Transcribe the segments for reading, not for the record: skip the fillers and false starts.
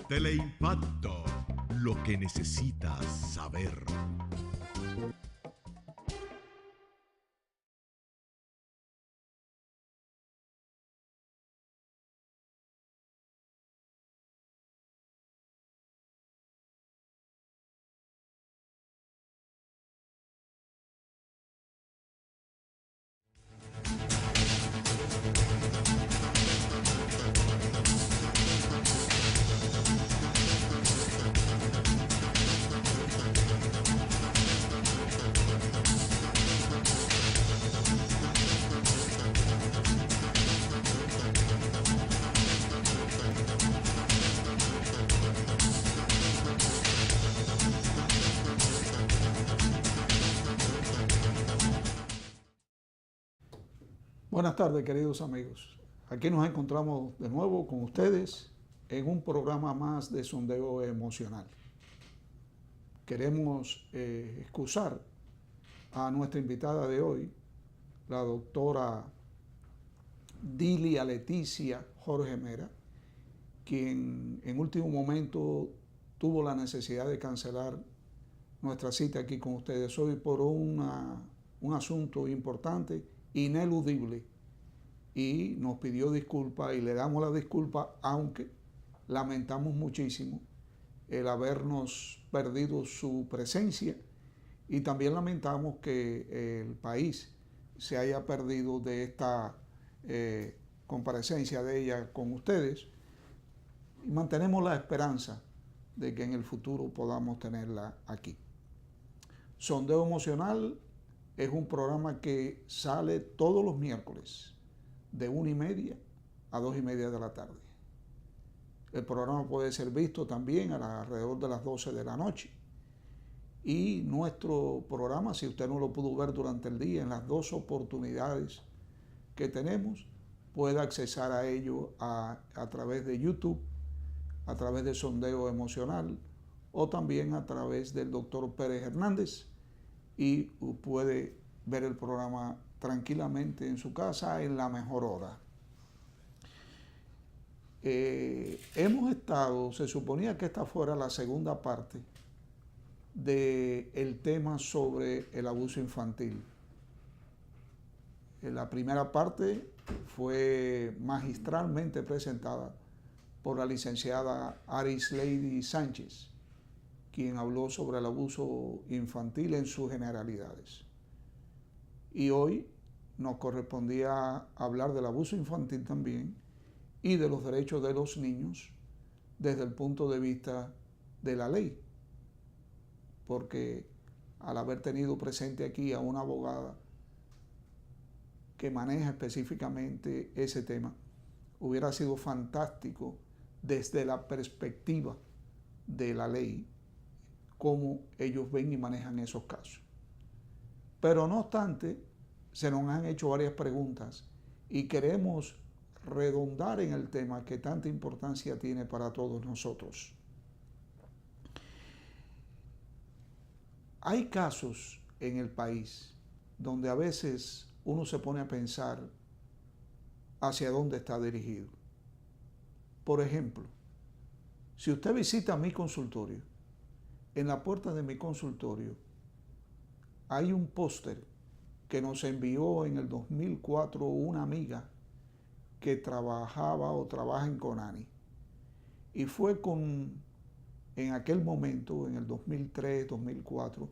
Teleimpacto, lo que necesitas saber. Buenas tardes, queridos amigos. Aquí nos encontramos de nuevo con ustedes en un programa más de sondeo emocional. Queremos excusar a nuestra invitada de hoy, la doctora Dilia Leticia Jorge Mera, quien en último momento tuvo la necesidad de cancelar nuestra cita aquí con ustedes hoy por un asunto importante, ineludible, y nos pidió disculpas y le damos la disculpa, aunque lamentamos muchísimo el habernos perdido su presencia y también lamentamos que el país se haya perdido de esta comparecencia de ella con ustedes, y mantenemos la esperanza de que en el futuro podamos tenerla aquí. Sondeo Emocional es un programa que sale todos los miércoles de 1:30 a 2:30 de la tarde. El programa puede ser visto también alrededor de las 12 de la noche. Y nuestro programa, si usted no lo pudo ver durante el día, en las dos oportunidades que tenemos, puede accesar a ello a través de YouTube, a través de Sondeo Emocional o también a través del Dr. Pérez Hernández, y puede ver el programa tranquilamente en su casa en la mejor hora. Se suponía que esta fuera la segunda parte del tema sobre el abuso infantil. La primera parte fue magistralmente presentada por la licenciada Arislady Sánchez, quien habló sobre el abuso infantil en sus generalidades. Y hoy nos correspondía hablar del abuso infantil también y de los derechos de los niños desde el punto de vista de la ley, porque al haber tenido presente aquí a una abogada que maneja específicamente ese tema, hubiera sido fantástico desde la perspectiva de la ley cómo ellos ven y manejan esos casos. Pero no obstante, se nos han hecho varias preguntas y queremos redondar en el tema que tanta importancia tiene para todos nosotros. Hay casos en el país donde a veces uno se pone a pensar hacia dónde está dirigido. Por ejemplo, si usted visita mi consultorio, en la puerta de mi consultorio hay un póster que nos envió en el 2004 una amiga que trabajaba o trabaja en Conani. Y fue en aquel momento, en el 2003, 2004,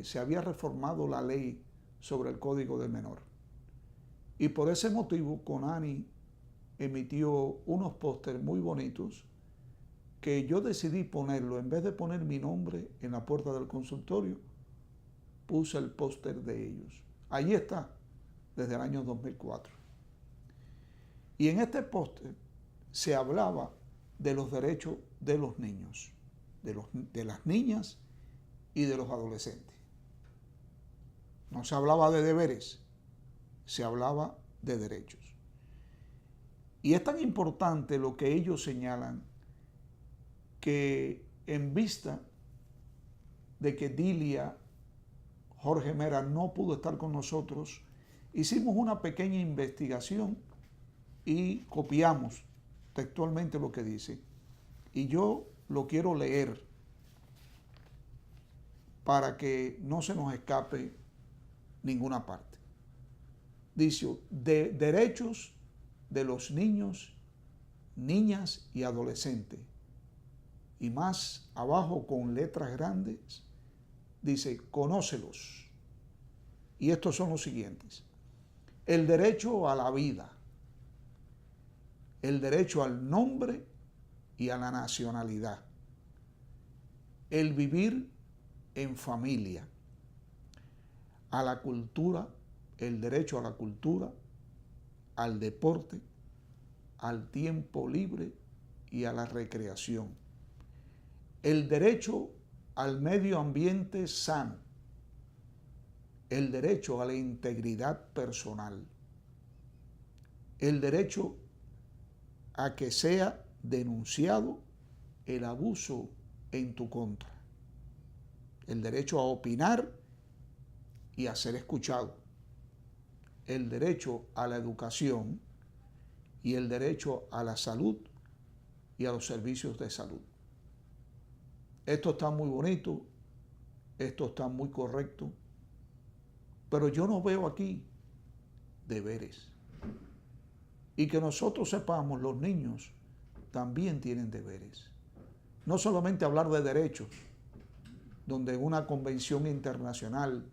se había reformado la ley sobre el Código del Menor. Y por ese motivo, Conani emitió unos pósters muy bonitos que yo decidí ponerlo. En vez de poner mi nombre en la puerta del consultorio, puse el póster de ellos. Allí está, desde el año 2004. Y en este póster se hablaba de los derechos de los niños, de las niñas y de los adolescentes. No se hablaba de deberes, se hablaba de derechos. Y es tan importante lo que ellos señalan que en vista de que Dilia Jorge Mera no pudo estar con nosotros, hicimos una pequeña investigación y copiamos textualmente lo que dice, y yo lo quiero leer para que no se nos escape ninguna parte. Dice, de derechos de los niños, niñas y adolescentes. Y más abajo con letras grandes, dice, conócelos. Y estos son los siguientes. El derecho a la vida, el derecho al nombre y a la nacionalidad, el vivir en familia, a la cultura, el derecho a la cultura, al deporte, al tiempo libre y a la recreación, el derecho al medio ambiente sano, el derecho a la integridad personal, el derecho a que sea denunciado el abuso en tu contra, el derecho a opinar y a ser escuchado, el derecho a la educación y el derecho a la salud y a los servicios de salud. Esto está muy bonito, esto está muy correcto, pero yo no veo aquí deberes. Y que nosotros sepamos, los niños también tienen deberes. No solamente hablar de derechos, donde en una convención internacional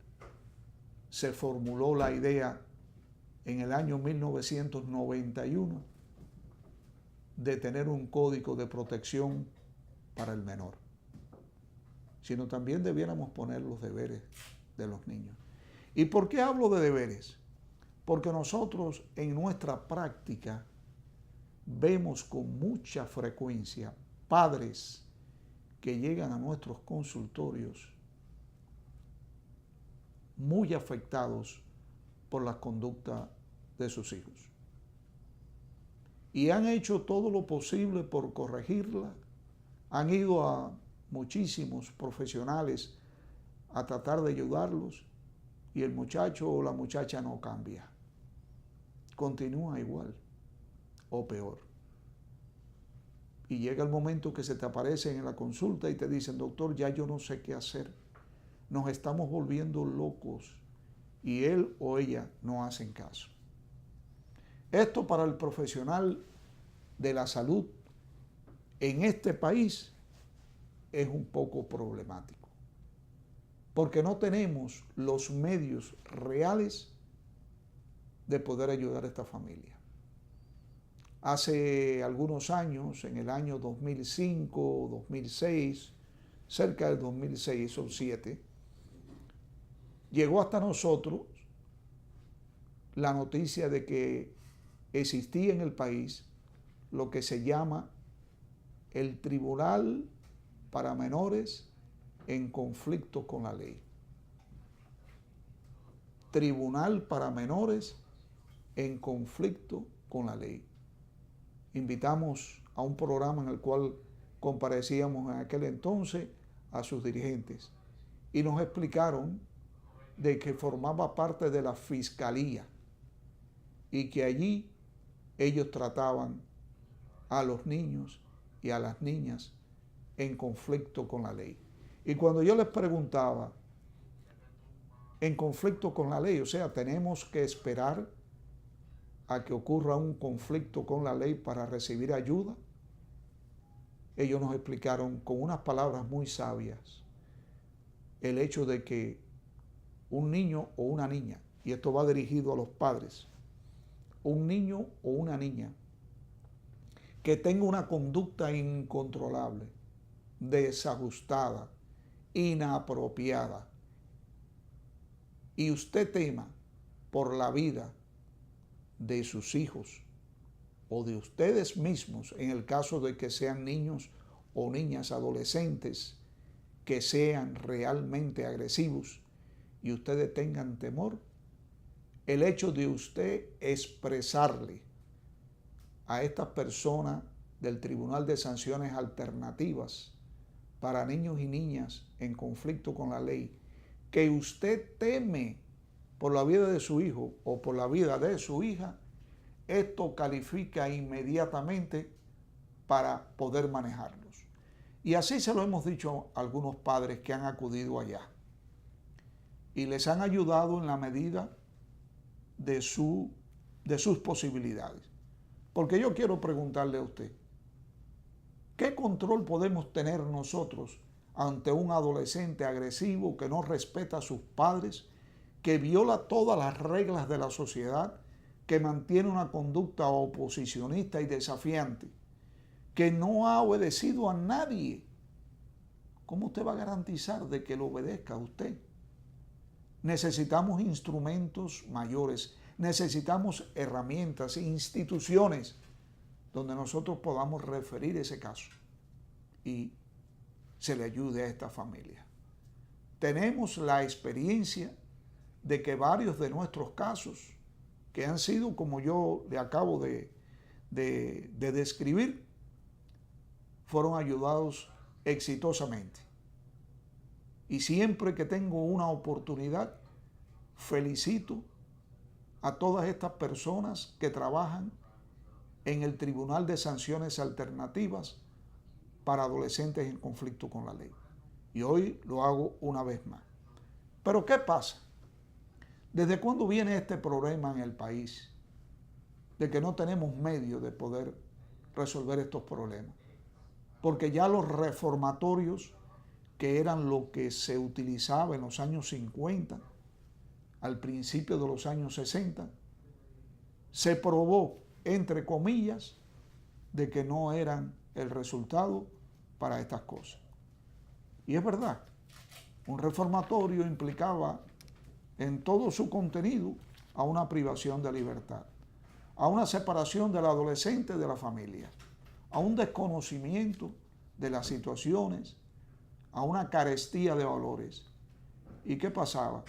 se formuló la idea en el año 1991 de tener un código de protección para el menor, sino también debiéramos poner los deberes de los niños. ¿Y por qué hablo de deberes? Porque nosotros en nuestra práctica vemos con mucha frecuencia padres que llegan a nuestros consultorios muy afectados por la conducta de sus hijos. Y han hecho todo lo posible por corregirla, han ido a muchísimos profesionales a tratar de ayudarlos y el muchacho o la muchacha no cambia. Continúa igual o peor. Y llega el momento que se te aparecen en la consulta y te dicen, doctor, ya yo no sé qué hacer. Nos estamos volviendo locos y él o ella no hacen caso. Esto para el profesional de la salud en este país es un poco problemático, porque no tenemos los medios reales de poder ayudar a esta familia. Hace algunos años, en el año 2005, 2006, cerca del 2006 o 2007, llegó hasta nosotros la noticia de que existía en el país lo que se llama el Tribunal para Menores en Conflicto con la Ley. Tribunal para Menores en Conflicto con la Ley. Invitamos a un programa en el cual comparecíamos en aquel entonces a sus dirigentes y nos explicaron de que formaba parte de la Fiscalía y que allí ellos trataban a los niños y a las niñas en conflicto con la ley. Y cuando yo les preguntaba, en conflicto con la ley, o sea, tenemos que esperar a que ocurra un conflicto con la ley para recibir ayuda, ellos nos explicaron con unas palabras muy sabias el hecho de que un niño o una niña, y esto va dirigido a los padres, un niño o una niña que tenga una conducta incontrolable, desajustada, inapropiada, y usted tema por la vida de sus hijos o de ustedes mismos, en el caso de que sean niños o niñas adolescentes que sean realmente agresivos y ustedes tengan temor, el hecho de usted expresarle a estas personas del Tribunal de Sanciones Alternativas para niños y niñas en conflicto con la ley, que usted teme por la vida de su hijo o por la vida de su hija, esto califica inmediatamente para poder manejarlos. Y así se lo hemos dicho a algunos padres que han acudido allá. Y les han ayudado en la medida de sus posibilidades. Porque yo quiero preguntarle a usted, ¿qué control podemos tener nosotros ante un adolescente agresivo que no respeta a sus padres, que viola todas las reglas de la sociedad, que mantiene una conducta oposicionista y desafiante, que no ha obedecido a nadie? ¿Cómo usted va a garantizar de que lo obedezca a usted? Necesitamos instrumentos mayores, necesitamos herramientas, instituciones donde nosotros podamos referir ese caso y se le ayude a esta familia. Tenemos la experiencia de que varios de nuestros casos, que han sido como yo le acabo de describir, fueron ayudados exitosamente. Y siempre que tengo una oportunidad, felicito a todas estas personas que trabajan en el Tribunal de Sanciones Alternativas para adolescentes en conflicto con la ley. Y hoy lo hago una vez más. Pero ¿qué pasa? ¿Desde cuándo viene este problema en el país? De que no tenemos medios de poder resolver estos problemas. Porque ya los reformatorios, que eran lo que se utilizaba en los años 50, al principio de los años 60, se probó, entre comillas, de que no eran el resultado para estas cosas. Y es verdad, un reformatorio implicaba en todo su contenido a una privación de libertad, a una separación del adolescente de la familia, a un desconocimiento de las situaciones, a una carestía de valores. ¿Y qué pasaba?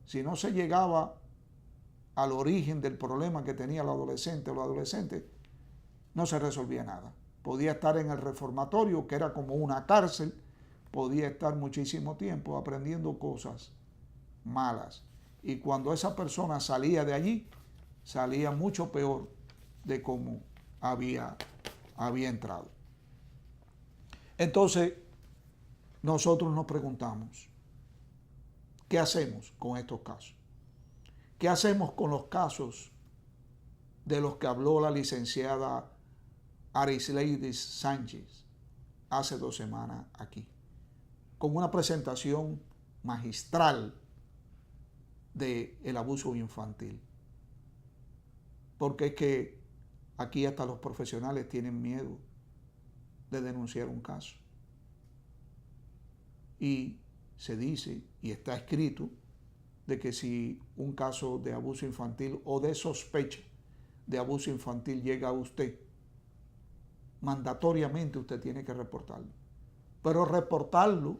Si no se llegaba al origen del problema que tenía el adolescente o la adolescente, no se resolvía nada. Podía estar en el reformatorio, que era como una cárcel, podía estar muchísimo tiempo aprendiendo cosas malas. Y cuando esa persona salía de allí, salía mucho peor de cómo había entrado. Entonces, nosotros nos preguntamos, ¿qué hacemos con estos casos? ¿Qué hacemos con los casos de los que habló la licenciada Arisleidy Sánchez hace 2 semanas aquí? Con una presentación magistral del abuso infantil. Porque es que aquí hasta los profesionales tienen miedo de denunciar un caso. Y se dice, y está escrito, de que si un caso de abuso infantil o de sospecha de abuso infantil llega a usted, mandatoriamente usted tiene que reportarlo. Pero reportarlo,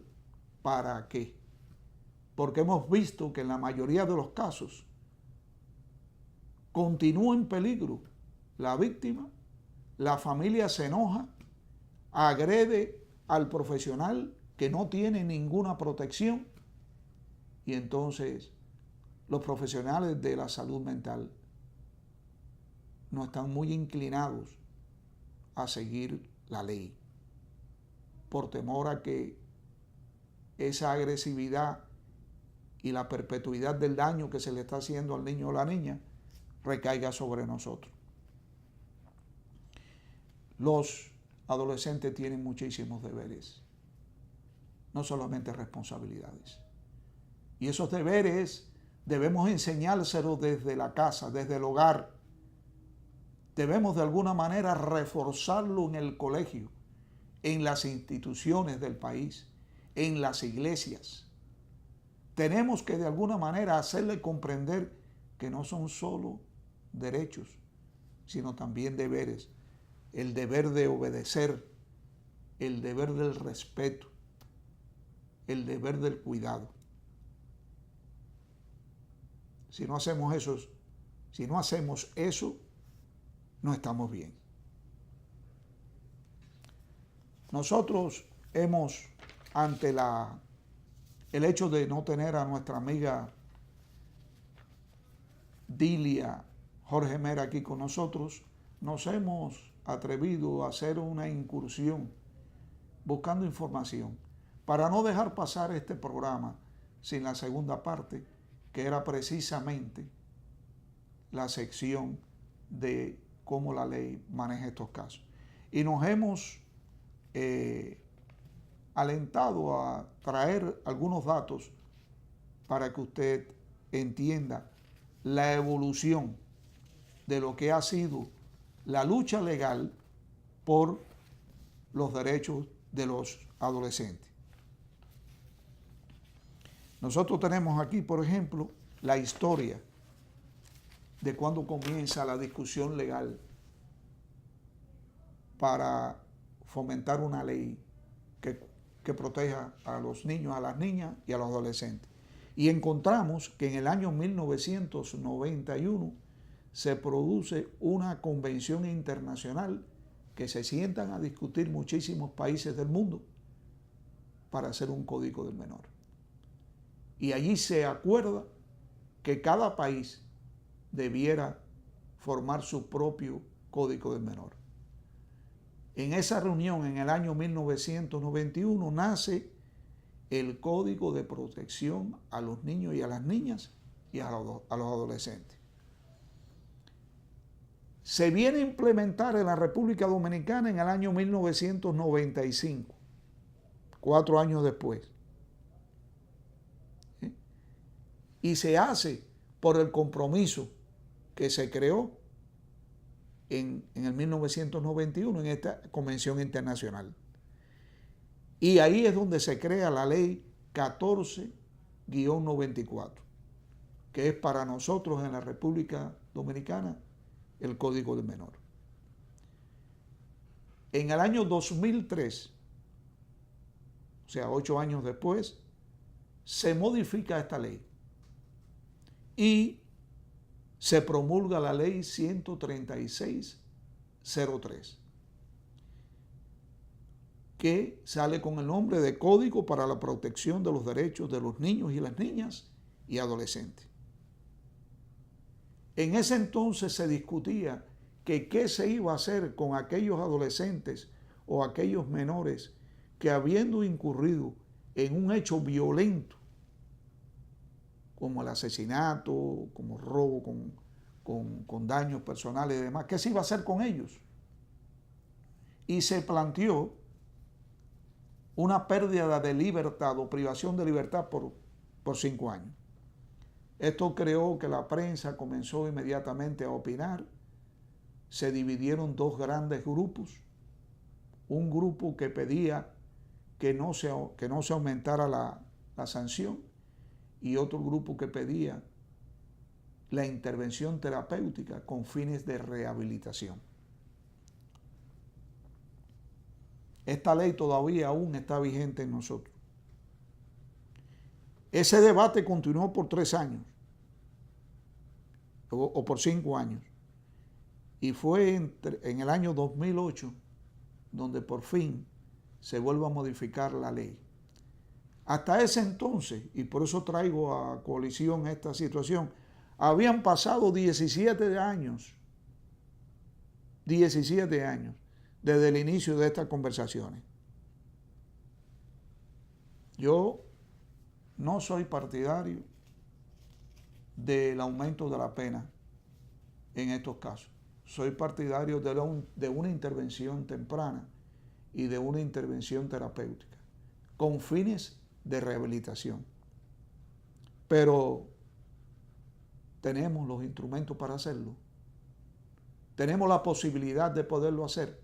¿para qué? Porque hemos visto que en la mayoría de los casos continúa en peligro la víctima, la familia se enoja, agrede al profesional que no tiene ninguna protección, y entonces los profesionales de la salud mental no están muy inclinados a seguir la ley, por temor a que esa agresividad y la perpetuidad del daño que se le está haciendo al niño o la niña recaiga sobre nosotros. Los adolescentes tienen muchísimos deberes, no solamente responsabilidades. Y esos deberes debemos enseñárselos desde la casa, desde el hogar. Debemos de alguna manera reforzarlo en el colegio, en las instituciones del país, en las iglesias. Tenemos que de alguna manera hacerle comprender que no son solo derechos, sino también deberes. El deber de obedecer, el deber del respeto, el deber del cuidado. Si no hacemos eso, no estamos bien. Nosotros hemos, ante el hecho de no tener a nuestra amiga Dilia Jorge Mera aquí con nosotros, nos hemos atrevido a hacer una incursión buscando información para no dejar pasar este programa sin la segunda parte, que era precisamente la sección de cómo la ley maneja estos casos. Y nos hemos alentado a traer algunos datos para que usted entienda la evolución de lo que ha sido la lucha legal por los derechos de los adolescentes. Nosotros tenemos aquí, por ejemplo, la historia de cuando comienza la discusión legal para fomentar una ley que proteja a los niños, a las niñas y a los adolescentes. Y encontramos que en el año 1991 se produce una convención internacional que se sientan a discutir muchísimos países del mundo para hacer un código del menor. Y allí se acuerda que cada país debiera formar su propio código del menor. En esa reunión, en el año 1991, nace el Código de Protección a los niños y a las niñas y a los adolescentes. Se viene a implementar en la República Dominicana en el año 1995, 4 años después. ¿Sí? Y se hace por el compromiso que se creó en el 1991 en esta Convención Internacional. Y ahí es donde se crea la ley 14-94, que es para nosotros en la República Dominicana el Código del Menor. En el año 2003, o sea, 8 años después, se modifica esta ley y se promulga la ley 136-03, que sale con el nombre de Código para la Protección de los Derechos de los Niños y las Niñas y Adolescentes. En ese entonces se discutía que qué se iba a hacer con aquellos adolescentes o aquellos menores que, habiendo incurrido en un hecho violento, como el asesinato, como robo con daños personales y demás, ¿qué se iba a hacer con ellos? Y se planteó una pérdida de libertad o privación de libertad por 5 años. Esto creó que la prensa comenzó inmediatamente a opinar. Se dividieron 2 grandes grupos. Un grupo que pedía que no se aumentara la sanción y otro grupo que pedía la intervención terapéutica con fines de rehabilitación. Esta ley todavía aún está vigente en nosotros. Ese debate continuó por 3 años o por 5 años. Y fue en el año 2008 donde por fin se vuelve a modificar la ley. Hasta ese entonces, y por eso traigo a colisión esta situación, habían pasado 17 años desde el inicio de estas conversaciones. Yo no soy partidario del aumento de la pena en estos casos. Soy partidario de una intervención temprana y de una intervención terapéutica con fines de rehabilitación. Pero tenemos los instrumentos para hacerlo. Tenemos la posibilidad de poderlo hacer.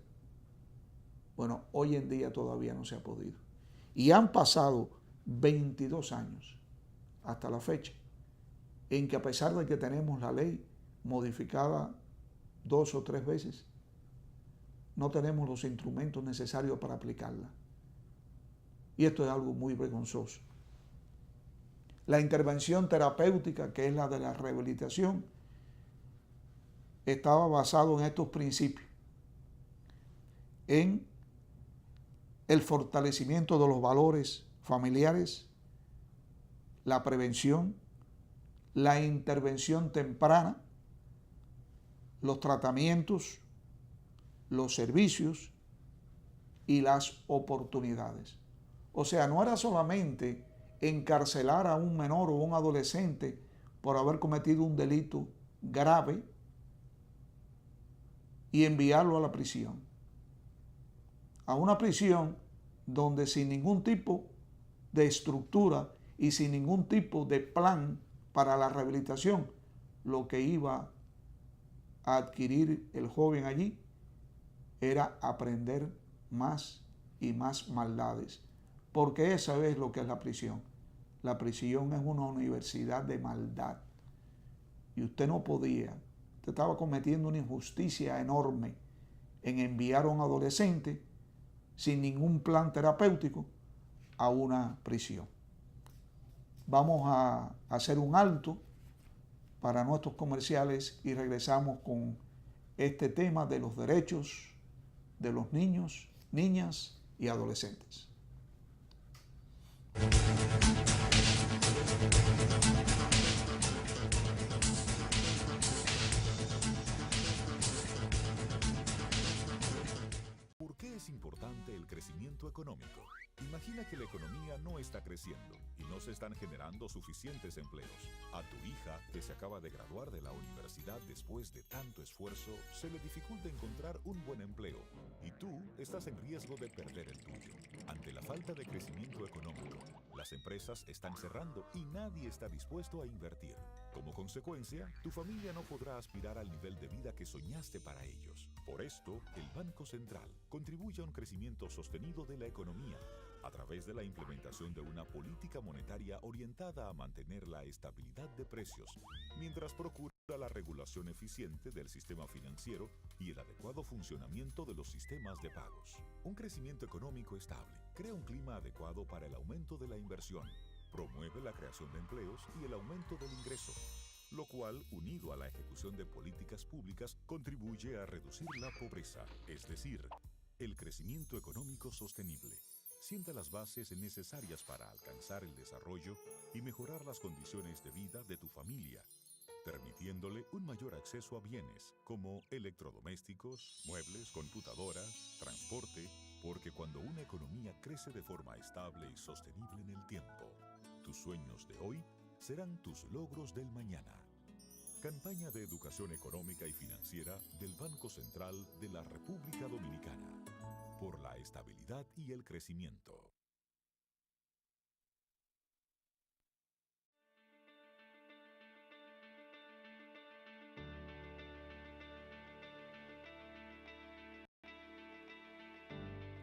Bueno, hoy en día todavía no se ha podido. Y han pasado 22 años hasta la fecha en que, a pesar de que tenemos la ley modificada 2 o 3 veces, no tenemos los instrumentos necesarios para aplicarla. Y esto es algo muy vergonzoso. La intervención terapéutica, que es la de la rehabilitación, estaba basado en estos principios: en el fortalecimiento de los valores familiares, la prevención, la intervención temprana, los tratamientos, los servicios y las oportunidades. O sea, no era solamente encarcelar a un menor o un adolescente por haber cometido un delito grave y enviarlo a la prisión. A una prisión donde sin ningún tipo de estructura y sin ningún tipo de plan para la rehabilitación, lo que iba a adquirir el joven allí era aprender más y más maldades, porque eso es lo que es la prisión. La prisión es una universidad de maldad y usted no podía, usted estaba cometiendo una injusticia enorme en enviar a un adolescente sin ningún plan terapéutico a una prisión. Vamos a hacer un alto para nuestros comerciales y regresamos con este tema de los derechos de los niños, niñas y adolescentes. ¿Por qué es importante el crecimiento económico? Imagina que la economía no está creciendo y no se están generando suficientes empleos. A tu hija, que se acaba de graduar de la universidad después de tanto esfuerzo, se le dificulta encontrar un buen empleo y tú estás en riesgo de perder el tuyo. Ante la falta de crecimiento económico, las empresas están cerrando y nadie está dispuesto a invertir. Como consecuencia, tu familia no podrá aspirar al nivel de vida que soñaste para ellos. Por esto, el Banco Central contribuye a un crecimiento sostenido de la economía a través de la implementación de una política monetaria orientada a mantener la estabilidad de precios, mientras procura la regulación eficiente del sistema financiero y el adecuado funcionamiento de los sistemas de pagos. Un crecimiento económico estable crea un clima adecuado para el aumento de la inversión, promueve la creación de empleos y el aumento del ingreso, lo cual, unido a la ejecución de políticas públicas, contribuye a reducir la pobreza, es decir, el crecimiento económico sostenible. Sienta las bases necesarias para alcanzar el desarrollo y mejorar las condiciones de vida de tu familia, permitiéndole un mayor acceso a bienes como electrodomésticos, muebles, computadoras, transporte, porque cuando una economía crece de forma estable y sostenible en el tiempo, tus sueños de hoy serán tus logros del mañana. Campaña de Educación Económica y Financiera del Banco Central de la República Dominicana. Por la estabilidad y el crecimiento.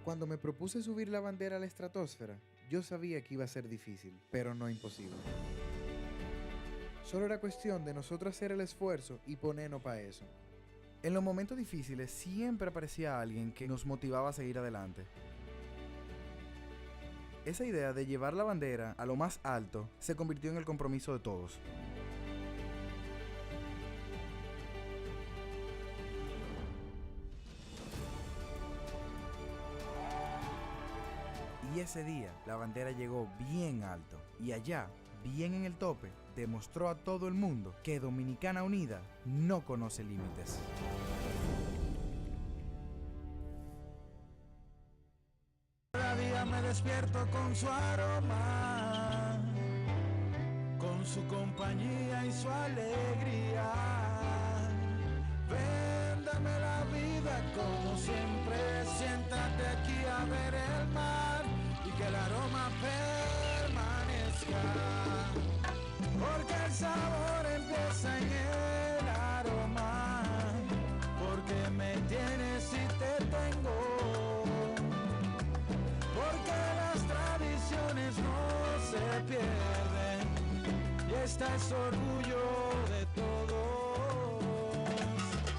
Cuando me propuse subir la bandera a la estratosfera, yo sabía que iba a ser difícil, pero no imposible. Solo era cuestión de nosotros hacer el esfuerzo y ponernos para eso. En los momentos difíciles siempre aparecía alguien que nos motivaba a seguir adelante. Esa idea de llevar la bandera a lo más alto se convirtió en el compromiso de todos. Y ese día la bandera llegó bien alto y allá, bien en el tope, demostró a todo el mundo que Dominicana Unida no conoce límites. Cada día me despierto con su aroma, con su compañía y su alegría. Véndame la vida como siempre, siéntate aquí a ver el mar y que el aroma permanezca. Porque el sabor empieza en el aroma, porque me tienes y te tengo, porque las tradiciones no se pierden y esta es orgullo de todos.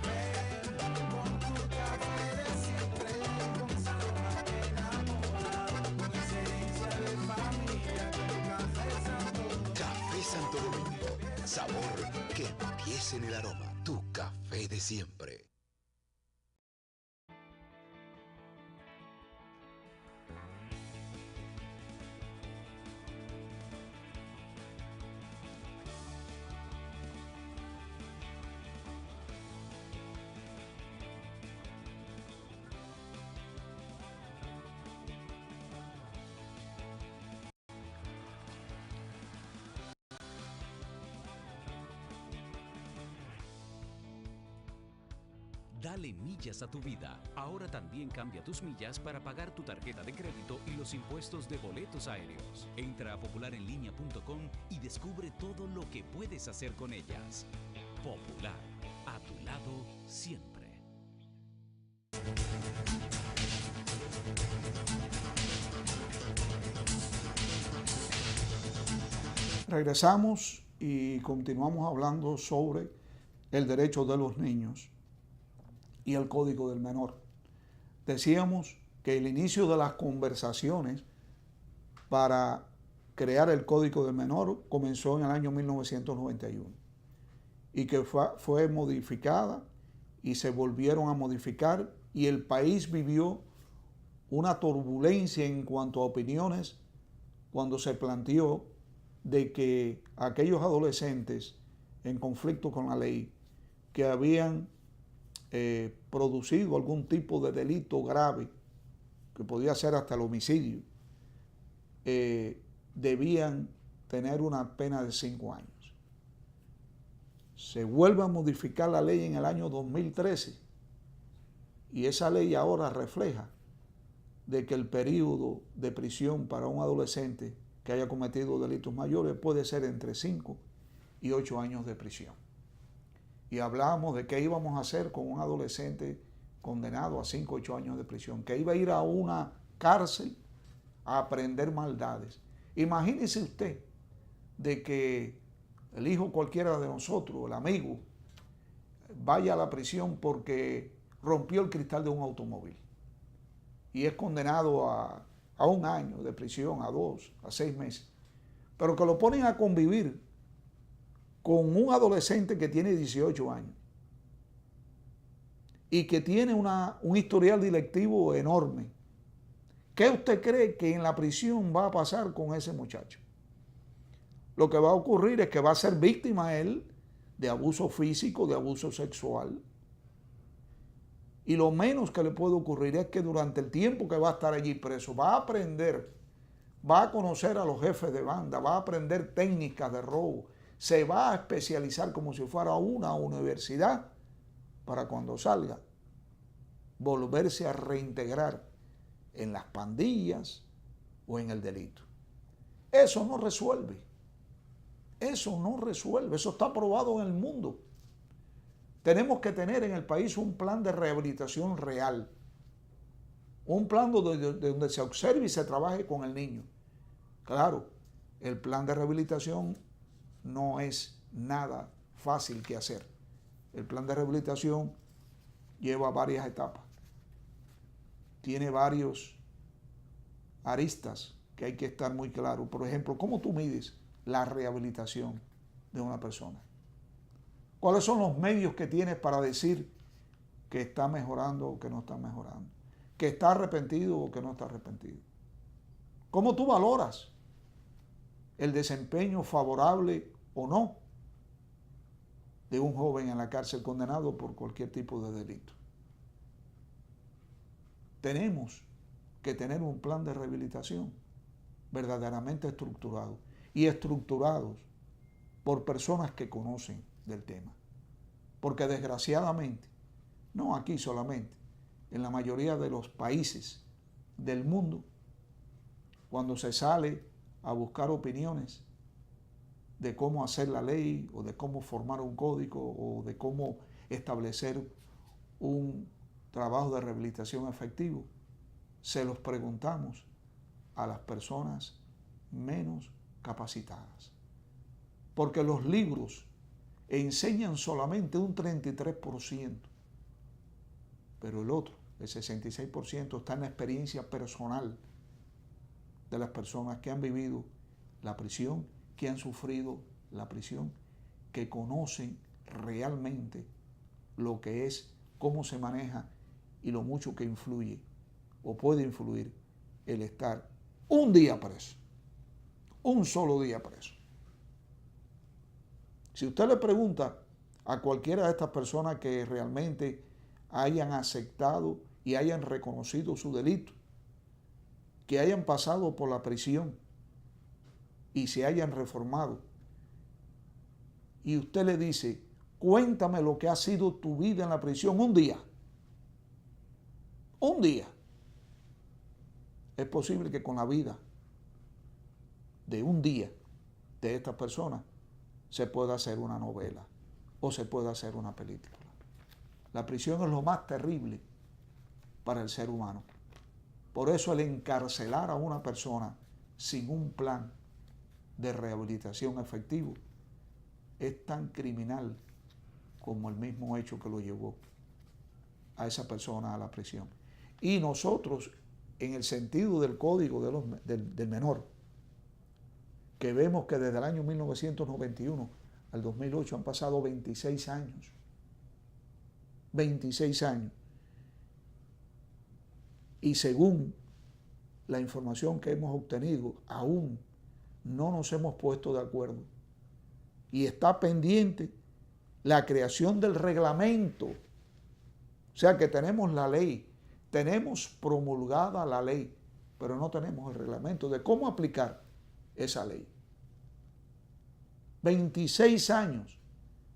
Ven con tu café de siempre, con esa aroma que enamora, con esa herencia de familia, con tu café Santo Domingo. Café Santo Domingo, sabor que empiece en el aroma. Tu café de siempre. Dale millas a tu vida. Ahora también cambia tus millas para pagar tu tarjeta de crédito y los impuestos de boletos aéreos. Entra a popularenlinea.com y descubre todo lo que puedes hacer con ellas. Popular, a tu lado siempre. Regresamos y continuamos hablando sobre el derecho de los niños y el Código del Menor. Decíamos que el inicio de las conversaciones para crear el Código del Menor comenzó en el año 1991 y que fue modificada y se volvieron a modificar, y el país vivió una turbulencia en cuanto a opiniones cuando se planteó de que aquellos adolescentes en conflicto con la ley que habían producido algún tipo de delito grave, que podía ser hasta el homicidio, debían tener una pena de 5 años. Se vuelve a modificar la ley en el año 2013 y esa ley ahora refleja de que el periodo de prisión para un adolescente que haya cometido delitos mayores puede ser entre 5 y 8 años de prisión. Y hablábamos de qué íbamos a hacer con un adolescente condenado a 5 o 8 años de prisión, que iba a ir a una cárcel a aprender maldades. Imagínese usted de que el hijo cualquiera de nosotros, el amigo, vaya a la prisión porque rompió el cristal de un automóvil y es condenado a 1 año de prisión, a 2, a 6 meses, pero que lo ponen a convivir con un adolescente que tiene 18 años y que tiene un historial delictivo enorme. ¿Qué usted cree que en la prisión va a pasar con ese muchacho? Lo que va a ocurrir es que va a ser víctima él de abuso físico, de abuso sexual. Y lo menos que le puede ocurrir es que durante el tiempo que va a estar allí preso, va a aprender, va a conocer a los jefes de banda, va a aprender técnicas de robo, se va a especializar como si fuera una universidad para cuando salga volverse a reintegrar en las pandillas o en el delito. Eso no resuelve. Eso no resuelve. Eso está probado en el mundo. Tenemos que tener en el país un plan de rehabilitación real. Un plan donde se observe y se trabaje con el niño. Claro, el plan de rehabilitación no es nada fácil que hacer. El plan de rehabilitación lleva varias etapas. Tiene varios aristas que hay que estar muy claro. Por ejemplo, ¿cómo tú mides la rehabilitación de una persona? ¿Cuáles son los medios que tienes para decir que está mejorando o que no está mejorando? Que está arrepentido o que no está arrepentido. ¿Cómo tú valoras el desempeño favorable o no de un joven en la cárcel condenado por cualquier tipo de delito? Tenemos que tener un plan de rehabilitación verdaderamente estructurado y estructurados por personas que conocen del tema. Porque desgraciadamente, no aquí solamente, en la mayoría de los países del mundo, cuando se sale a buscar opiniones de cómo hacer la ley o de cómo formar un código o de cómo establecer un trabajo de rehabilitación efectivo, se los preguntamos a las personas menos capacitadas. Porque los libros enseñan solamente un 33%, pero el otro, el 66%, está en la experiencia personal de las personas que han vivido la prisión, que han sufrido la prisión, que conocen realmente lo que es, cómo se maneja y lo mucho que influye o puede influir el estar un día preso, un solo día preso. Si usted le pregunta a cualquiera de estas personas que realmente hayan aceptado y hayan reconocido su delito, que hayan pasado por la prisión y se hayan reformado, y usted le dice, cuéntame lo que ha sido tu vida en la prisión un día, un día, es posible que con la vida de un día de esta persona se pueda hacer una novela o se pueda hacer una película. La prisión es lo más terrible para el ser humano. Por eso el encarcelar a una persona sin un plan de rehabilitación efectivo es tan criminal como el mismo hecho que lo llevó a esa persona a la prisión. Y nosotros, en el sentido del Código del Menor, que vemos que desde el año 1991 al 2008 han pasado 26 años. 26 años. Y según la información que hemos obtenido, aún no nos hemos puesto de acuerdo. Y está pendiente la creación del reglamento. O sea que tenemos la ley, tenemos promulgada la ley, pero no tenemos el reglamento de cómo aplicar esa ley. 26 años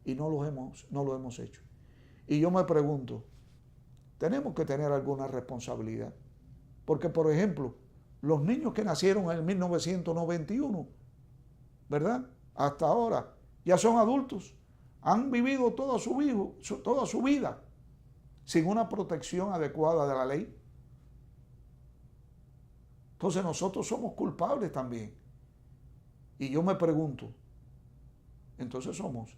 y no lo hemos hecho. Y yo me pregunto, tenemos que tener alguna responsabilidad. Porque, por ejemplo, los niños que nacieron en 1991, ¿verdad? Hasta ahora, ya son adultos. Han vivido toda su vida sin una protección adecuada de la ley. Entonces nosotros somos culpables también. Y yo me pregunto, entonces somos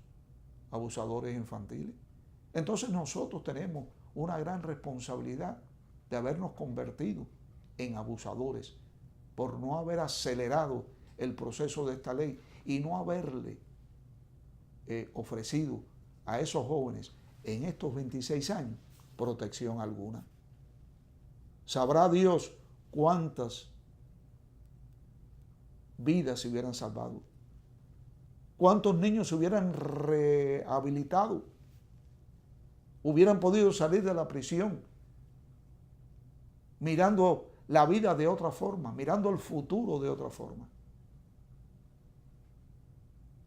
abusadores infantiles. Entonces nosotros tenemos una gran responsabilidad de habernos convertido en abusadores por no haber acelerado el proceso de esta ley y no haberle ofrecido a esos jóvenes en estos 26 años protección alguna. Sabrá Dios cuántas vidas se hubieran salvado, cuántos niños se hubieran rehabilitado, hubieran podido salir de la prisión mirando la vida de otra forma, mirando el futuro de otra forma.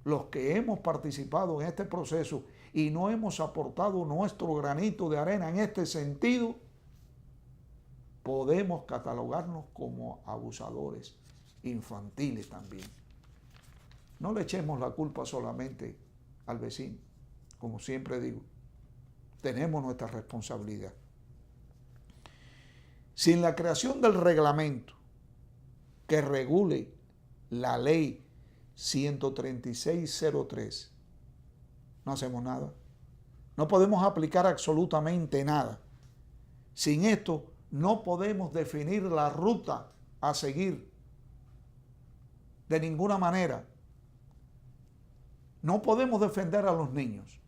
Los que hemos participado en este proceso y no hemos aportado nuestro granito de arena en este sentido, podemos catalogarnos como abusadores infantiles también. No le echemos la culpa solamente al vecino, como siempre digo, tenemos nuestra responsabilidad. Sin la creación del reglamento que regule la ley 13603, no hacemos nada. No podemos aplicar absolutamente nada. Sin esto, no podemos definir la ruta a seguir de ninguna manera. No podemos defender a los niños,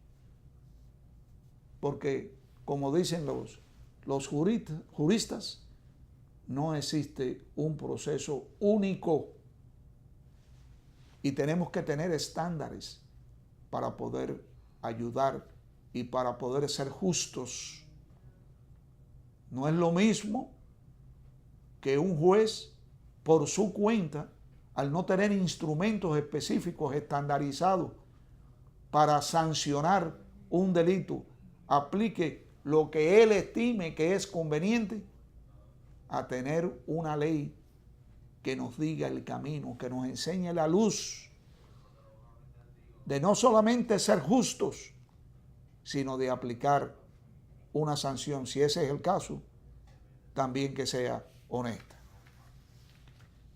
porque, como dicen los juristas, no existe un proceso único y tenemos que tener estándares para poder ayudar y para poder ser justos. No es lo mismo que un juez, por su cuenta, al no tener instrumentos específicos estandarizados para sancionar un delito, aplique lo que él estime que es conveniente, a tener una ley que nos diga el camino, que nos enseñe la luz de no solamente ser justos, sino de aplicar una sanción, si ese es el caso, también que sea honesta.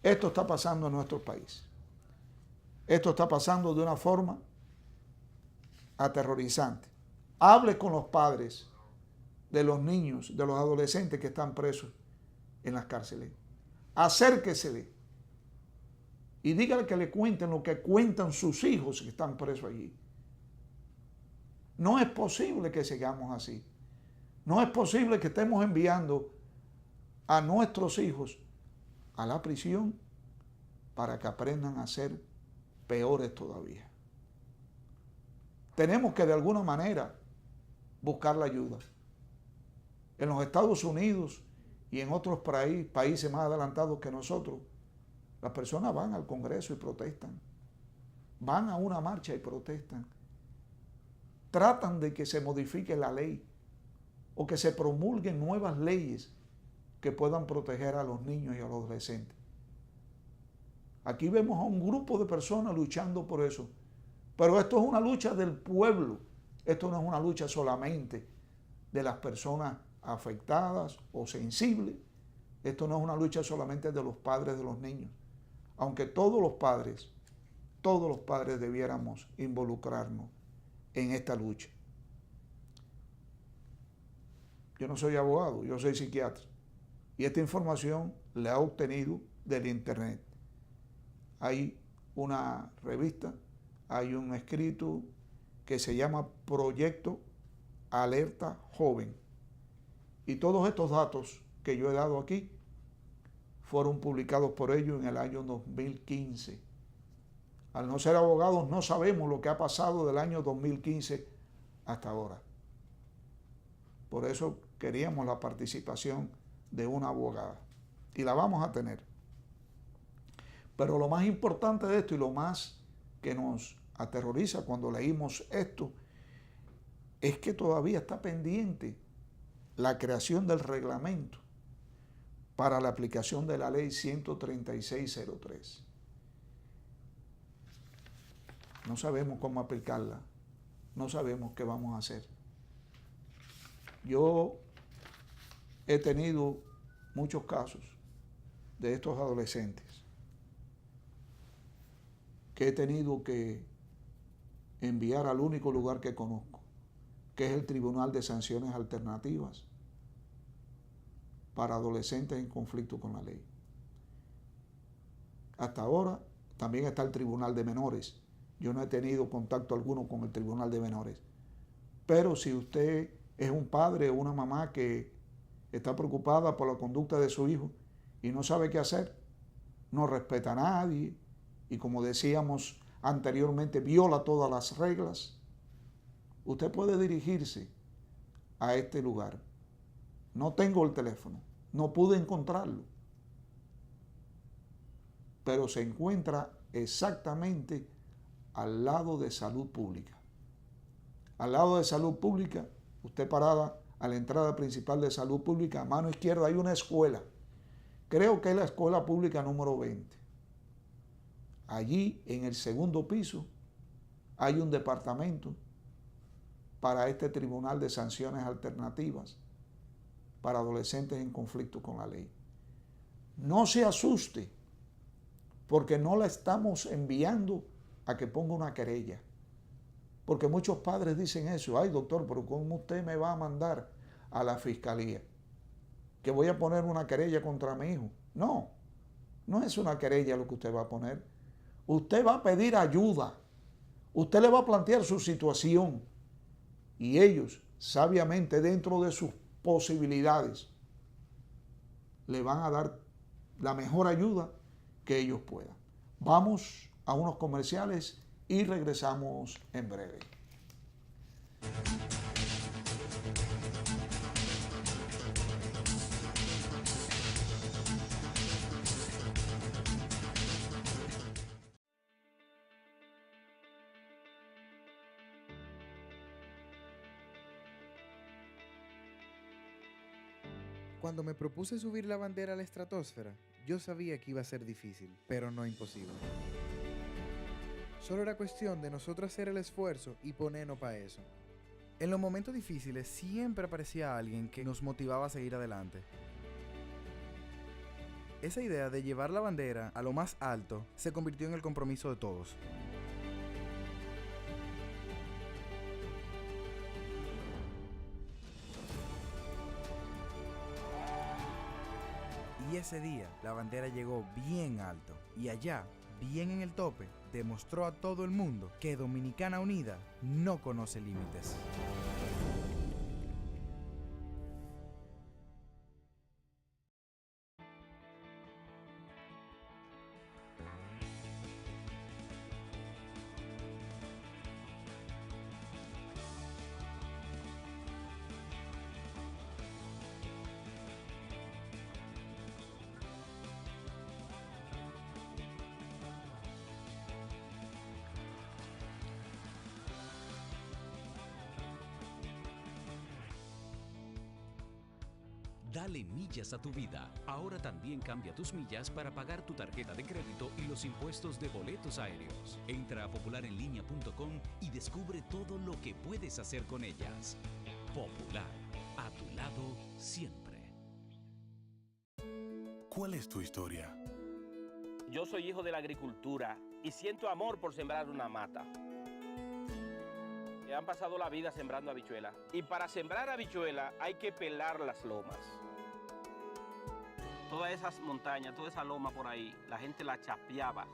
Esto está pasando en nuestro país. Esto está pasando de una forma aterrorizante. Hable con los padres de los niños, de los adolescentes que están presos en las cárceles. Acérquesele y dígale que le cuenten lo que cuentan sus hijos que están presos allí. No es posible que sigamos así. No es posible que estemos enviando a nuestros hijos a la prisión para que aprendan a ser peores todavía. Tenemos que de alguna manera buscar la ayuda. En los Estados Unidos y en otros países más adelantados que nosotros, las personas van al Congreso y protestan. Van a una marcha y protestan. Tratan de que se modifique la ley o que se promulguen nuevas leyes que puedan proteger a los niños y a los adolescentes. Aquí vemos a un grupo de personas luchando por eso. Pero esto es una lucha del pueblo. Esto no es una lucha solamente de las personas afectadas o sensibles. Esto no es una lucha solamente de los padres de los niños. Aunque todos los padres debiéramos involucrarnos en esta lucha. Yo no soy abogado, yo soy psiquiatra. Y esta información la he obtenido del internet. Hay una revista, hay un escrito que se llama Proyecto Alerta Joven. Y todos estos datos que yo he dado aquí fueron publicados por ellos en el año 2015. Al no ser abogados no sabemos lo que ha pasado del año 2015 hasta ahora. Por eso queríamos la participación de una abogada. Y la vamos a tener. Pero lo más importante de esto y lo más que nos aterroriza cuando leímos esto es que todavía está pendiente la creación del reglamento para la aplicación de la ley 13603. No sabemos cómo aplicarla, no sabemos qué vamos a hacer. Yo he tenido muchos casos de estos adolescentes que he tenido que enviar al único lugar que conozco, que es el Tribunal de Sanciones Alternativas para adolescentes en conflicto con la ley. Hasta ahora también está el Tribunal de Menores. Yo no he tenido contacto alguno con el Tribunal de Menores. Pero si usted es un padre o una mamá que está preocupada por la conducta de su hijo y no sabe qué hacer, no respeta a nadie y, como decíamos anteriormente, viola todas las reglas, usted puede dirigirse a este lugar. No tengo el teléfono, no pude encontrarlo, pero se encuentra exactamente al lado de Salud Pública. Al lado de Salud Pública, usted parada a la entrada principal de Salud Pública, a mano izquierda hay una escuela. Creo que es la escuela pública número 20. Allí, en el segundo piso, hay un departamento para este Tribunal de Sanciones Alternativas para adolescentes en conflicto con la ley. No se asuste, porque no la estamos enviando a que ponga una querella. Porque muchos padres dicen eso: ay, doctor, pero ¿cómo usted me va a mandar a la fiscalía? ¿Que voy a poner una querella contra mi hijo? No, no es una querella lo que usted va a poner. Usted va a pedir ayuda. Usted le va a plantear su situación. Y ellos, sabiamente, dentro de sus posibilidades, le van a dar la mejor ayuda que ellos puedan. Vamos a unos comerciales y regresamos en breve. Cuando me propuse subir la bandera a la estratosfera, yo sabía que iba a ser difícil, pero no imposible. Solo era cuestión de nosotros hacer el esfuerzo y ponernos para eso. En los momentos difíciles siempre aparecía alguien que nos motivaba a seguir adelante. Esa idea de llevar la bandera a lo más alto se convirtió en el compromiso de todos. Y ese día la bandera llegó bien alto y allá, bien en el tope, demostró a todo el mundo que Dominicana Unida no conoce límites. Dale millas a tu vida. Ahora también cambia tus millas para pagar tu tarjeta de crédito y los impuestos de boletos aéreos. Entra a popularenlinea.com y descubre todo lo que puedes hacer con ellas. Popular, a tu lado siempre. ¿Cuál es tu historia? Yo soy hijo de la agricultura y siento amor por sembrar una mata. Han pasado la vida sembrando habichuelas. Y para sembrar habichuelas hay que pelar las lomas. Todas esas montañas, toda esa loma por ahí, la gente la chapeaba.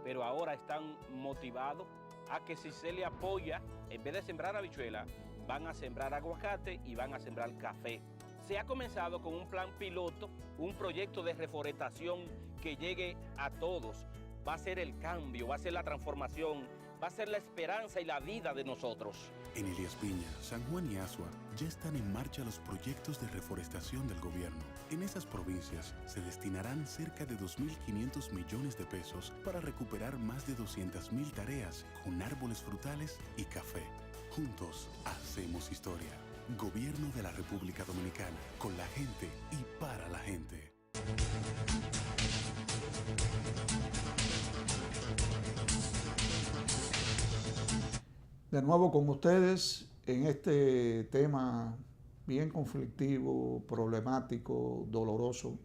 Pero ahora están motivados a que si se le apoya, en vez de sembrar habichuelas, van a sembrar aguacate y van a sembrar café. Se ha comenzado con un plan piloto, un proyecto de reforestación que llegue a todos. Va a ser el cambio, va a ser la transformación, va a ser la esperanza y la vida de nosotros. En Elías Piña, San Juan y Asua ya están en marcha los proyectos de reforestación del gobierno. En esas provincias se destinarán cerca de 2.500 millones de pesos para recuperar más de 200.000 tareas con árboles frutales y café. Juntos hacemos historia. Gobierno de la República Dominicana, con la gente y para la gente. De nuevo con ustedes en este tema bien conflictivo, problemático, doloroso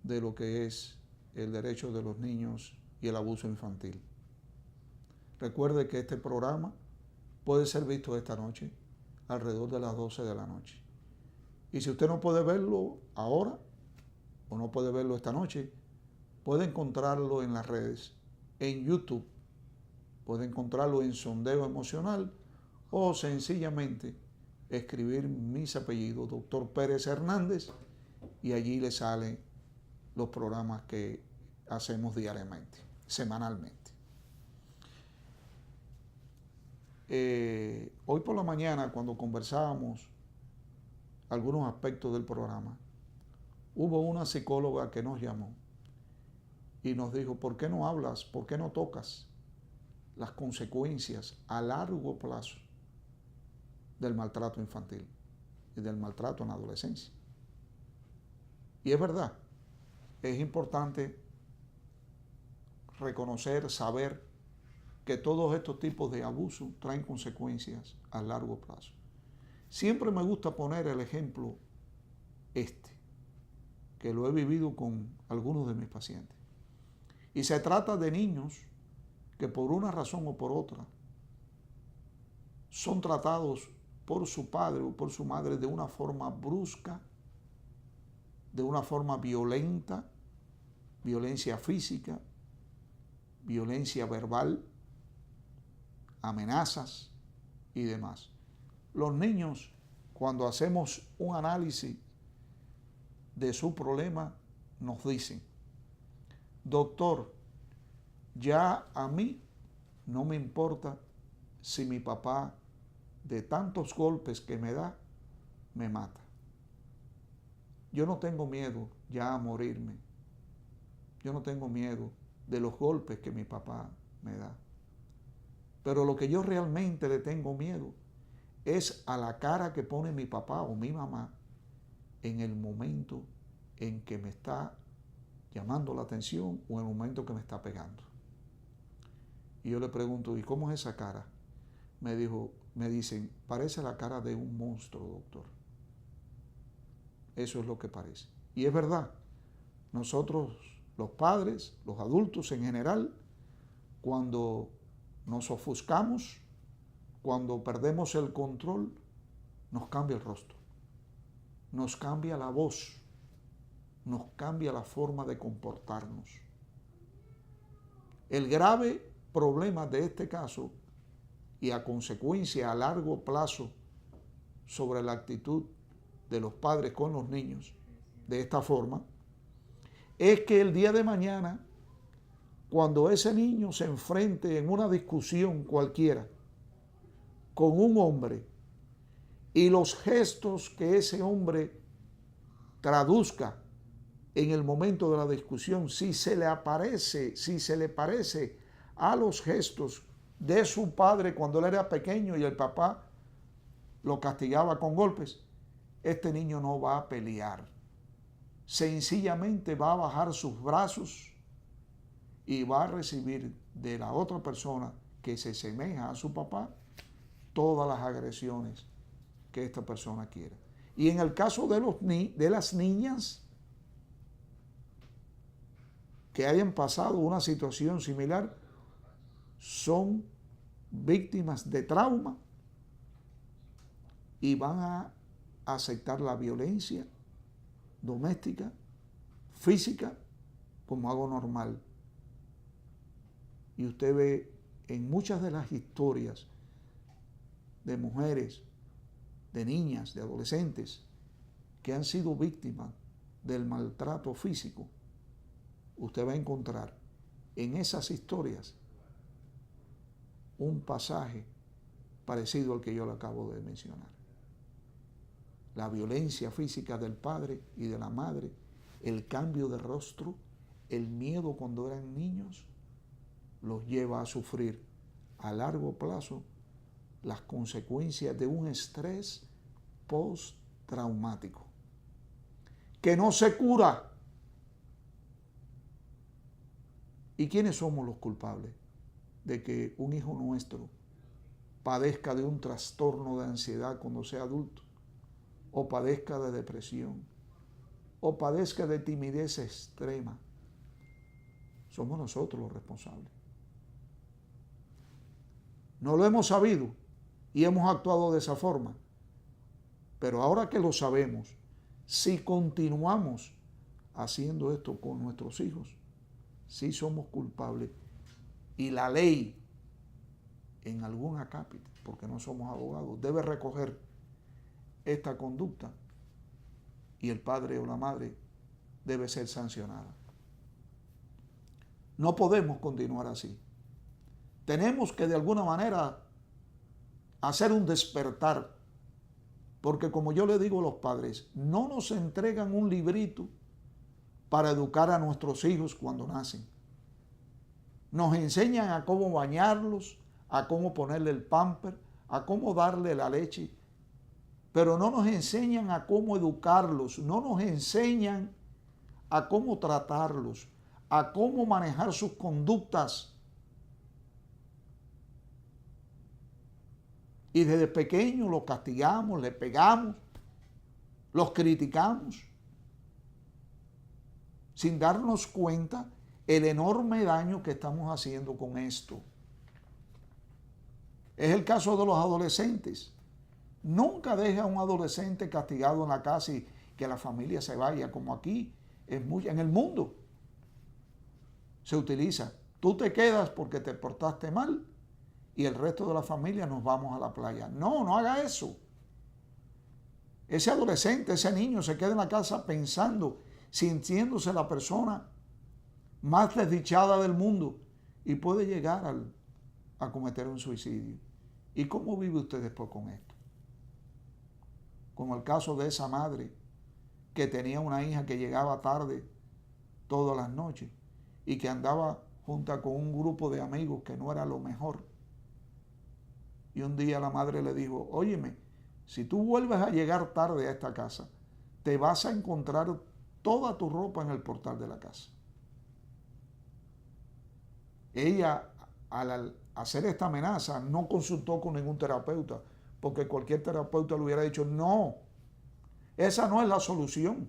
de lo que es el derecho de los niños y el abuso infantil. Recuerde que este programa puede ser visto esta noche alrededor de las 12 de la noche. Y si usted no puede verlo ahora o no puede verlo esta noche, puede encontrarlo en las redes, en YouTube. Puede encontrarlo en Sondeo Emocional o sencillamente escribir mis apellidos, Dr. Pérez Hernández, y allí le salen los programas que hacemos diariamente, semanalmente. Hoy por la mañana, cuando conversábamos algunos aspectos del programa, hubo una psicóloga que nos llamó y nos dijo, ¿por qué no hablas? ¿Por qué no tocas las consecuencias a largo plazo del maltrato infantil y del maltrato en la adolescencia? Y es verdad, es importante reconocer, saber que todos estos tipos de abusos traen consecuencias a largo plazo. Siempre me gusta poner el ejemplo que lo he vivido con algunos de mis pacientes. Y se trata de niños que por una razón o por otra son tratados por su padre o por su madre de una forma brusca, de una forma violenta, violencia física, violencia verbal, amenazas y demás. Los niños, cuando hacemos un análisis de su problema, nos dicen, doctor, ya a mí no me importa si mi papá, de tantos golpes que me da, me mata. Yo no tengo miedo ya a morirme. Yo no tengo miedo de los golpes que mi papá me da. Pero lo que yo realmente le tengo miedo es a la cara que pone mi papá o mi mamá en el momento en que me está llamando la atención o en el momento que me está pegando. Y yo le pregunto, ¿y cómo es esa cara? Me dicen, parece la cara de un monstruo, doctor. Eso es lo que parece. Y es verdad, nosotros, los padres, los adultos en general, cuando nos ofuscamos, cuando perdemos el control, nos cambia el rostro, nos cambia la voz, nos cambia la forma de comportarnos. El grave problema de este caso y a consecuencia a largo plazo sobre la actitud de los padres con los niños de esta forma, es que el día de mañana, cuando ese niño se enfrente en una discusión cualquiera con un hombre y los gestos que ese hombre traduzca en el momento de la discusión, si se le parece a los gestos de su padre cuando él era pequeño y el papá lo castigaba con golpes, este niño no va a pelear. Sencillamente va a bajar sus brazos y va a recibir de la otra persona que se semeja a su papá todas las agresiones que esta persona quiera. Y en el caso de las niñas que hayan pasado una situación similar, son víctimas de trauma y van a aceptar la violencia doméstica, física, como algo normal. Y usted ve en muchas de las historias de mujeres, de niñas, de adolescentes que han sido víctimas del maltrato físico, usted va a encontrar en esas historias un pasaje parecido al que yo le acabo de mencionar. La violencia física del padre y de la madre, el cambio de rostro, el miedo cuando eran niños, los lleva a sufrir a largo plazo las consecuencias de un estrés postraumático que no se cura. ¿Y quiénes somos los culpables de que un hijo nuestro padezca de un trastorno de ansiedad cuando sea adulto, o padezca de depresión, o padezca de timidez extrema? Somos nosotros los responsables. No lo hemos sabido y hemos actuado de esa forma. Pero ahora que lo sabemos, si continuamos haciendo esto con nuestros hijos, sí somos culpables. Y la ley, en algún acápite, porque no somos abogados, debe recoger esta conducta y el padre o la madre debe ser sancionada. No podemos continuar así. Tenemos que de alguna manera hacer un despertar, porque como yo le digo a los padres, no nos entregan un librito para educar a nuestros hijos cuando nacen. Nos enseñan a cómo bañarlos, a cómo ponerle el pamper, a cómo darle la leche, pero no nos enseñan a cómo educarlos, no nos enseñan a cómo tratarlos, a cómo manejar sus conductas. Y desde pequeños los castigamos, les pegamos, los criticamos, sin darnos cuenta el enorme daño que estamos haciendo con esto. Es el caso de los adolescentes. Nunca deje a un adolescente castigado en la casa y que la familia se vaya, como aquí en el mundo se utiliza. Tú te quedas porque te portaste mal y el resto de la familia nos vamos a la playa. No, no haga eso. Ese adolescente, ese niño se queda en la casa pensando, sintiéndose la persona más desdichada del mundo y puede llegar a cometer un suicidio. ¿Y cómo vive usted después con esto? Como el caso de esa madre que tenía una hija que llegaba tarde todas las noches y que andaba junto con un grupo de amigos que no era lo mejor. Y un día la madre le dijo, óyeme, si tú vuelves a llegar tarde a esta casa, te vas a encontrar toda tu ropa en el portal de la casa. Ella, al hacer esta amenaza, no consultó con ningún terapeuta, porque cualquier terapeuta le hubiera dicho, no, esa no es la solución.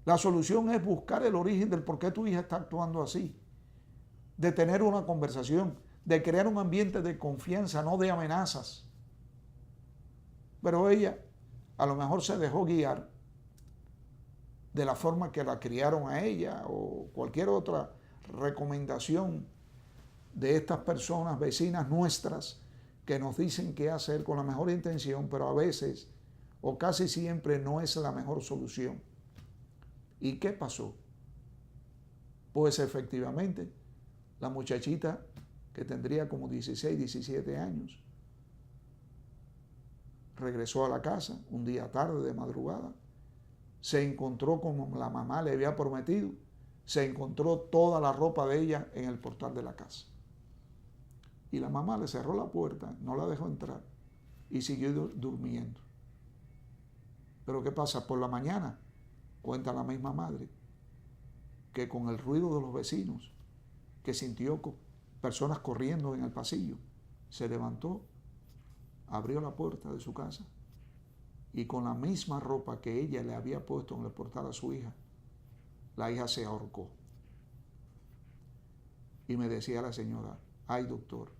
La solución es buscar el origen del por qué tu hija está actuando así, de tener una conversación, de crear un ambiente de confianza, no de amenazas. Pero ella a lo mejor se dejó guiar de la forma que la criaron a ella o cualquier otra recomendación de estas personas vecinas nuestras que nos dicen qué hacer con la mejor intención, pero a veces o casi siempre no es la mejor solución. ¿Y qué pasó? Pues efectivamente, la muchachita que tendría como 16, 17 años, regresó a la casa un día tarde de madrugada, se encontró como la mamá le había prometido, se encontró toda la ropa de ella en el portal de la casa. Y la mamá le cerró la puerta, no la dejó entrar y siguió durmiendo. Pero ¿qué pasa? Por la mañana, cuenta la misma madre, que con el ruido de los vecinos, que sintió personas corriendo en el pasillo, se levantó, abrió la puerta de su casa y con la misma ropa que ella le había puesto en el portal a su hija, la hija se ahorcó. Y me decía la señora, ay doctor,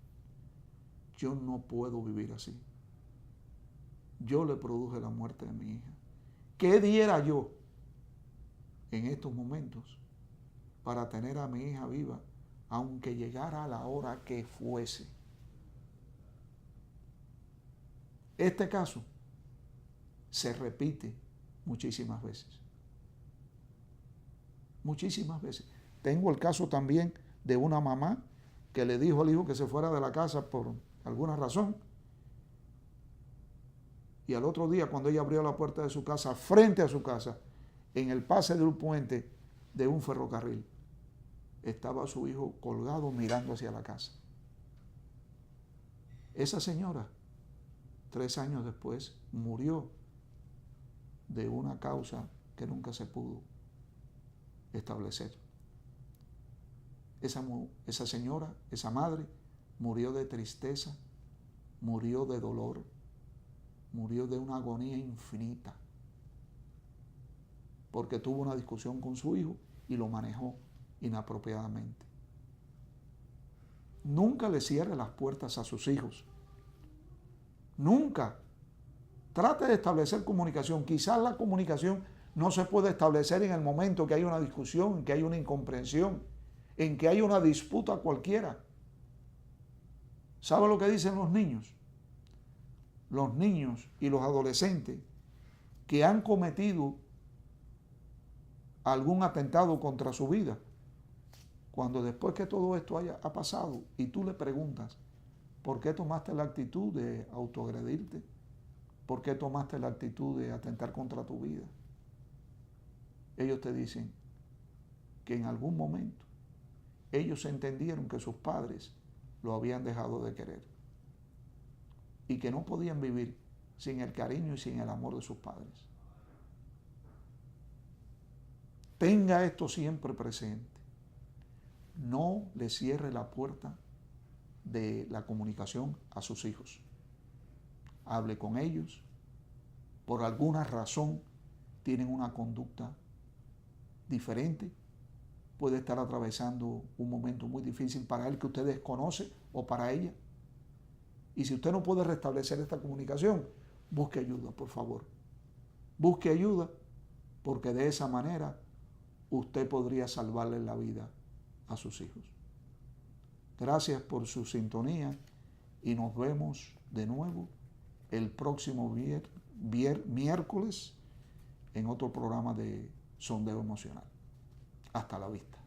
yo no puedo vivir así. Yo le produje la muerte de mi hija. ¿Qué diera yo en estos momentos para tener a mi hija viva, aunque llegara a la hora que fuese? Este caso se repite muchísimas veces. Muchísimas veces. Tengo el caso también de una mamá que le dijo al hijo que se fuera de la casa por alguna razón. Y al otro día, cuando ella abrió la puerta de su casa, frente a su casa, en el pase de un puente de un ferrocarril, estaba su hijo colgado mirando hacia la casa. Esa señora, 3 años después, murió de una causa que nunca se pudo establecer. Esa señora, esa madre, murió de tristeza, murió de dolor, murió de una agonía infinita, porque tuvo una discusión con su hijo y lo manejó inapropiadamente. Nunca le cierre las puertas a sus hijos. Nunca. Trate de establecer comunicación. Quizás la comunicación no se puede establecer en el momento que hay una discusión, en que hay una incomprensión, en que hay una disputa cualquiera. ¿Sabe lo que dicen los niños? Los niños y los adolescentes que han cometido algún atentado contra su vida, cuando después que todo esto ha pasado y tú le preguntas, ¿por qué tomaste la actitud de autoagredirte? ¿Por qué tomaste la actitud de atentar contra tu vida? Ellos te dicen que en algún momento ellos entendieron que sus padres lo habían dejado de querer y que no podían vivir sin el cariño y sin el amor de sus padres. Tenga esto siempre presente. No le cierre la puerta de la comunicación a sus hijos. Hable con ellos. Por alguna razón tienen una conducta diferente. Puede estar atravesando un momento muy difícil para él que usted desconoce o para ella. Y si usted no puede restablecer esta comunicación, busque ayuda, por favor. Busque ayuda, porque de esa manera usted podría salvarle la vida a sus hijos. Gracias por su sintonía y nos vemos de nuevo el próximo miércoles en otro programa de Sondeo Emocional. Hasta la vista.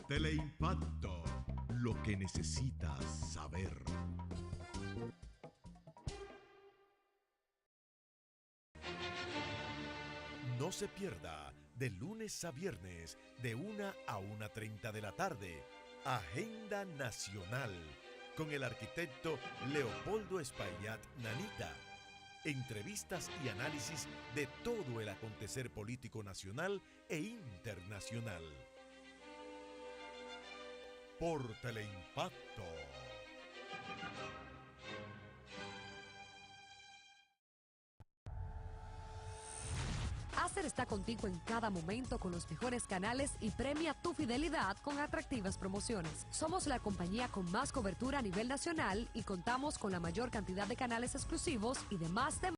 Teleimpacto, lo que necesitas saber. No se pierda de lunes a viernes de 1 a 1:30 de la tarde, Agenda Nacional, con el arquitecto Leopoldo Espaillat Nanita. Entrevistas y análisis de todo el acontecer político nacional e internacional. Por Teleimpacto. Hace Master está contigo en cada momento con los mejores canales y premia tu fidelidad con atractivas promociones. Somos la compañía con más cobertura a nivel nacional y contamos con la mayor cantidad de canales exclusivos y de más de